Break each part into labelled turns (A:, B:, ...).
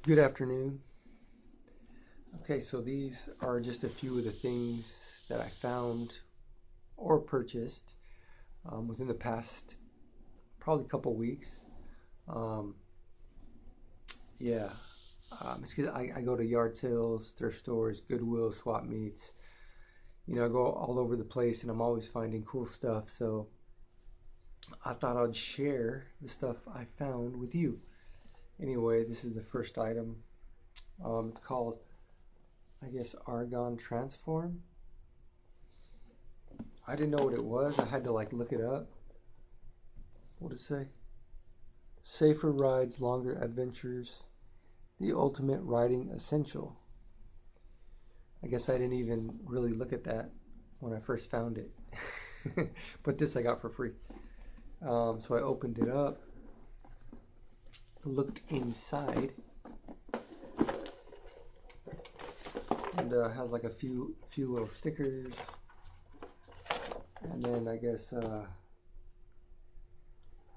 A: Good afternoon. Okay, so these are just a few of the things that I found or purchased within the past probably couple weeks. Um, yeah, it's 'cause I go to yard sales, thrift stores, Goodwill, swap meets. I go all over the place and I'm always finding cool stuff. So I thought I'd share the stuff I found with you. Anyway, this is the first item. It's called, I guess, Argon Transform. I didn't know what it was. I had to like look it up. What did it say? Safer rides, longer adventures, the ultimate riding essential. I guess I didn't even really look at that when I first found it. But this I got for free. So I opened it up, looked inside, and has like a few little stickers, and then I guess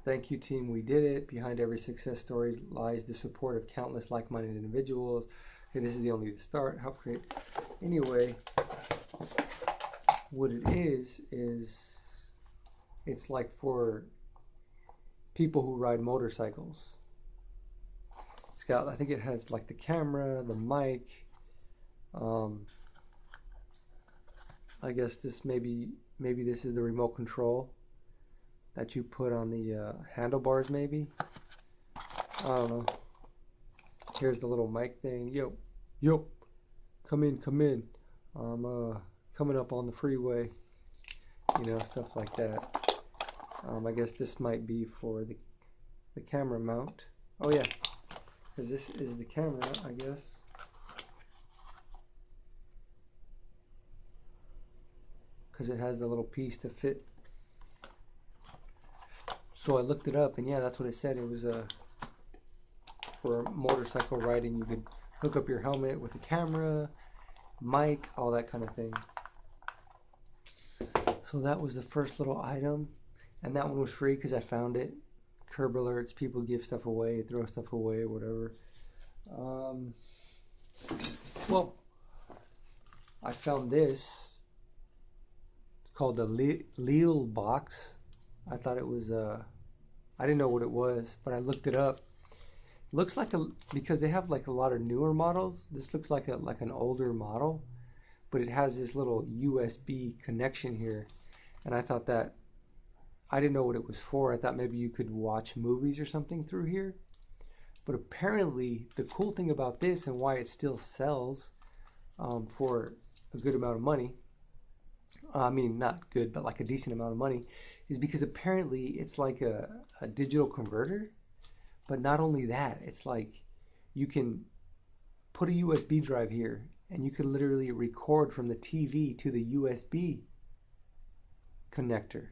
A: thank you team, we did it. Behind every success story lies the support of countless like-minded individuals. Okay, this is the only start. Help create. Anyway, what it is it's like for people who ride motorcycles. It's got, I think it has like the camera, the mic. I guess this maybe this is the remote control that you put on the handlebars maybe. I don't know. Here's the little mic thing. Yo, come in. I'm coming up on the freeway. Stuff like that. I guess this might be for the camera mount. Oh yeah, because this is the camera, I guess. Because it has the little piece to fit. So I looked it up, and yeah, that's what it said. It was for motorcycle riding. You could hook up your helmet with a camera, mic, all that kind of thing. So that was the first little item, and that one was free because I found it. Curb alerts, people give stuff away, throw stuff away, whatever. Well, I found this. It's called the Lille box. I thought it was I didn't know what it was, but I looked it up. It looks like because they have like a lot of newer models. This looks like an older model, but it has this little USB connection here, and I thought that I didn't know what it was for. I thought maybe you could watch movies or something through here. But apparently, the cool thing about this and why it still sells for a good amount of money, I mean, not good, but like a decent amount of money, is because apparently it's like a digital converter. But not only that, it's like you can put a USB drive here and you can literally record from the TV to the USB connector.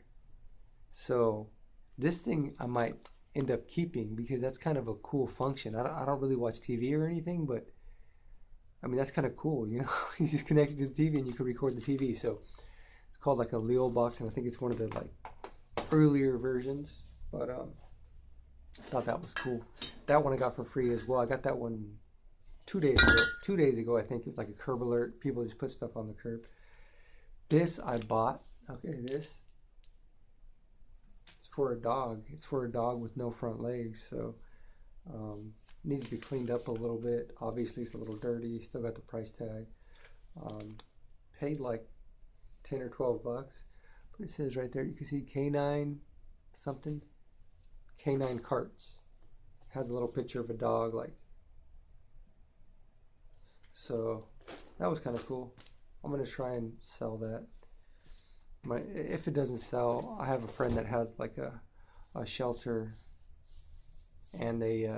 A: So this thing I might end up keeping because that's kind of a cool function. I don't really watch TV or anything, but I mean, that's kind of cool, you just connect it to the TV and you can record the TV. So it's called like a Leo box, and I think it's one of the like earlier versions, but I thought that was cool. That one I got for free as well. I got that one 2 days ago. 2 days ago, I think. It was like a curb alert. People just put stuff on the curb. This I bought. Okay, this. It's for a dog. It's for a dog with no front legs, so needs to be cleaned up a little bit. Obviously, it's a little dirty. Still got the price tag. Paid like 10 or 12 bucks. But it says right there, you can see canine something. Canine carts. Has a little picture of a dog, like. So that was kind of cool. I'm gonna try and sell that. If it doesn't sell, I have a friend that has like a shelter, and they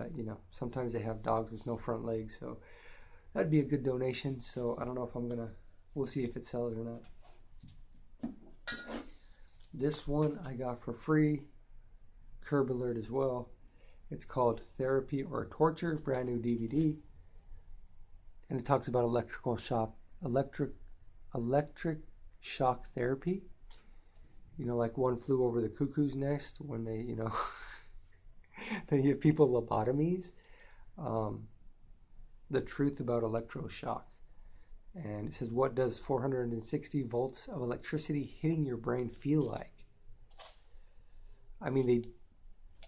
A: sometimes they have dogs with no front legs, so that'd be a good donation. So I don't know if we'll see if it sells or not. This one I got for free. Curb alert as well. It's called Therapy or Torture, brand new DVD, and it talks about electric shock therapy. Like One Flew Over the Cuckoo's Nest, when they they give people lobotomies. the truth about electroshock. And it says, what does 460 volts of electricity hitting your brain feel like? I mean,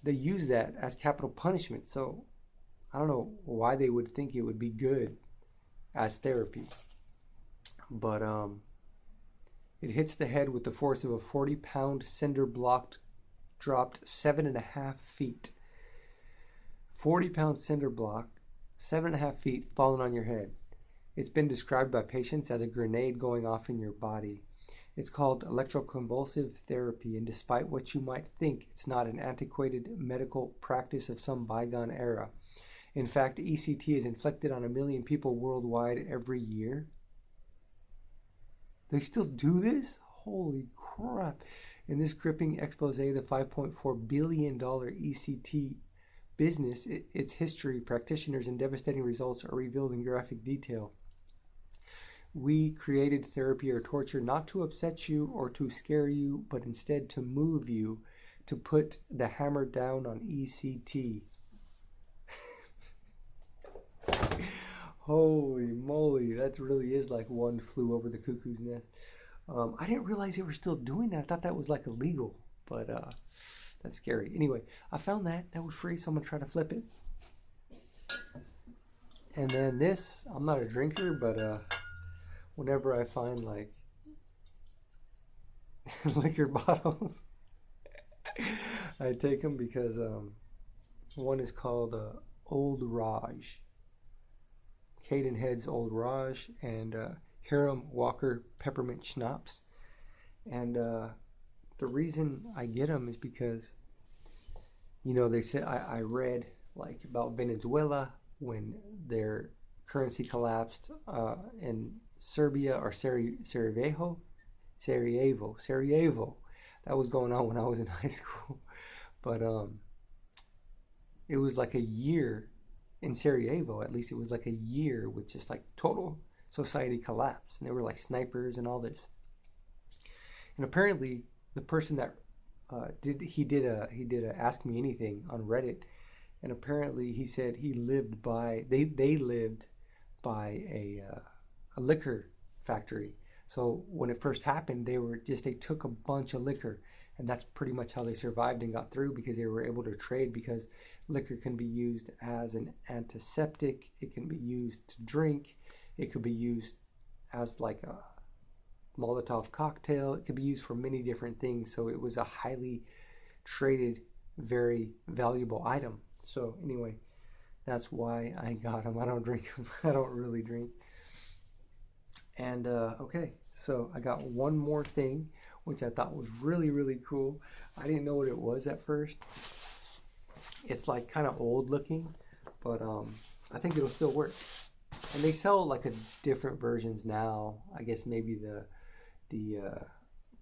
A: they use that as capital punishment, so I don't know why they would think it would be good as therapy. But it hits the head with the force of a 40-pound cinder block dropped 7.5 feet. 40-pound cinder block, 7.5 feet, falling on your head. It's been described by patients as a grenade going off in your body. It's called electroconvulsive therapy, and despite what you might think, it's not an antiquated medical practice of some bygone era. In fact, ECT is inflicted on 1 million people worldwide every year. They still do this? Holy crap. In this gripping expose, the $5.4 billion ECT business, its history, practitioners, and devastating results are revealed in graphic detail. We created therapy or torture not to upset you or to scare you, but instead to move you, to put the hammer down on ECT. Holy moly, that really is like One Flew Over the Cuckoo's Nest. I didn't realize they were still doing that. I thought that was like illegal, but that's scary. Anyway, I found that was free, so I'm gonna try to flip it. And then this, I'm not a drinker, but whenever I find like liquor bottles, I take them because one is called Old Raj, Caden Head's Old Raj, and Hiram Walker Peppermint Schnapps. And the reason I get them is because, you know, they said I read like about Venezuela when their currency collapsed, in Serbia, or Sarajevo. That was going on when I was in high school. But it was like a year in Sarajevo, at least it was like a year with just like total society collapse. And there were like snipers and all this. And apparently the person that did a Ask Me Anything on Reddit, and apparently he said he lived by they lived by a liquor factory. So when it first happened, they took a bunch of liquor, and that's pretty much how they survived and got through, because they were able to trade, because liquor can be used as an antiseptic, it can be used to drink, it could be used as like a Molotov cocktail, it could be used for many different things. So it was a highly traded, very valuable item. So anyway, that's why I got them. I don't drink them. I don't really drink. And okay, so I got one more thing, which I thought was really, really cool. I didn't know what it was at first. It's like kind of old looking, but I think it'll still work. And they sell like a different versions now. I guess maybe the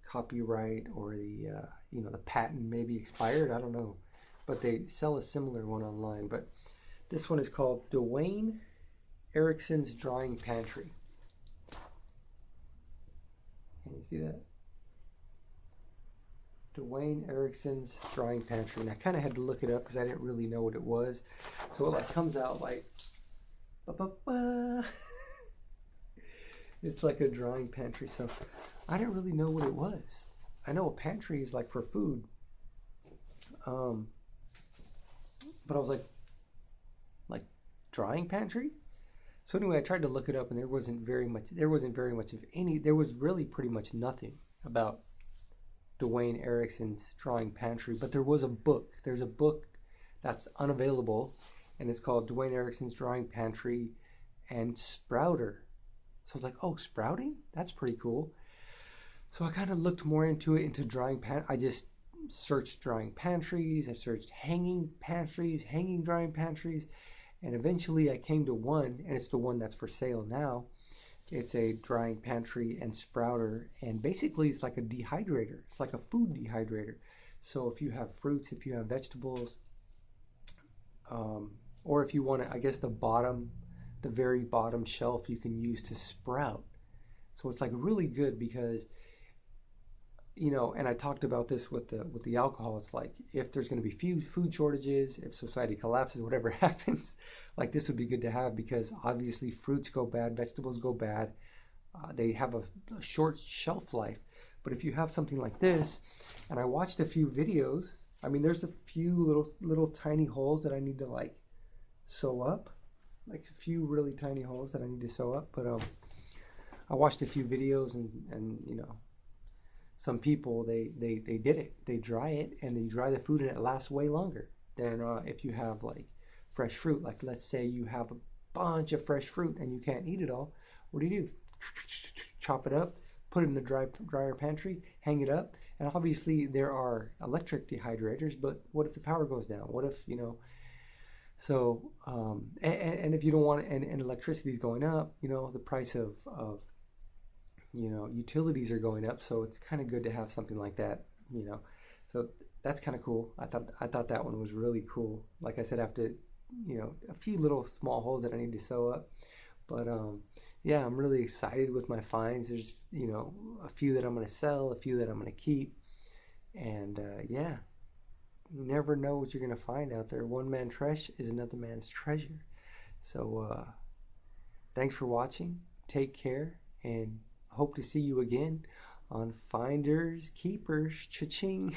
A: copyright or the patent may be expired. I don't know, but they sell a similar one online. But this one is called Dwayne Erickson's Drawing Pantry. Can you see that? Dwayne Erickson's Drawing Pantry. And I kind of had to look it up because I didn't really know what it was. So it like comes out like, ba-ba-ba. It's like a drawing pantry. So I didn't really know what it was. I know a pantry is like for food. But I was like drawing pantry? So anyway, I tried to look it up, and there was really pretty much nothing about Dwayne Erickson's Drawing Pantry, but there was a book. There's a book that's unavailable, and it's called Dwayne Erickson's Drawing Pantry and Sprouter. So I was like, oh, sprouting? That's pretty cool. So I kind of looked more into drawing I just searched drawing pantries, I searched hanging drawing pantries, and eventually I came to one, and it's the one that's for sale now. It's a drying pantry and sprouter, and basically it's like a dehydrator. It's like a food dehydrator. So if you have fruits, if you have vegetables, or if you want to, I guess the very bottom shelf you can use to sprout. So it's like really good because you know, and I talked about this with the alcohol. It's like if there's going to be few food shortages, if society collapses, whatever happens, like this would be good to have because obviously fruits go bad, vegetables go bad. They have a short shelf life. But if you have something like this, and I watched a few videos, I mean, there's a few little tiny holes that I need to like sew up, like a few really tiny holes that I need to sew up. But I watched a few videos and you know some people they did it. They dry it and they dry the food and it lasts way longer than if you have like fresh fruit. Like let's say you have a bunch of fresh fruit and you can't eat it all. What do? Chop it up, put it in the dryer pantry, hang it up. And obviously there are electric dehydrators, but what if the power goes down? What if, you know, so and if you don't want and electricity is going up, you know, the price of you know, utilities are going up, so it's kind of good to have something like that, you know. So that's kind of cool. I thought that one was really cool. Like I said, after you know a few little small holes that I need to sew up, but yeah, I'm really excited with my finds. There's you know a few that I'm gonna sell, a few that I'm gonna keep, and yeah, you never know what you're gonna find out there. One man's trash is another man's treasure. So thanks for watching. Take care and hope to see you again on Finders Keepers. Cha-ching.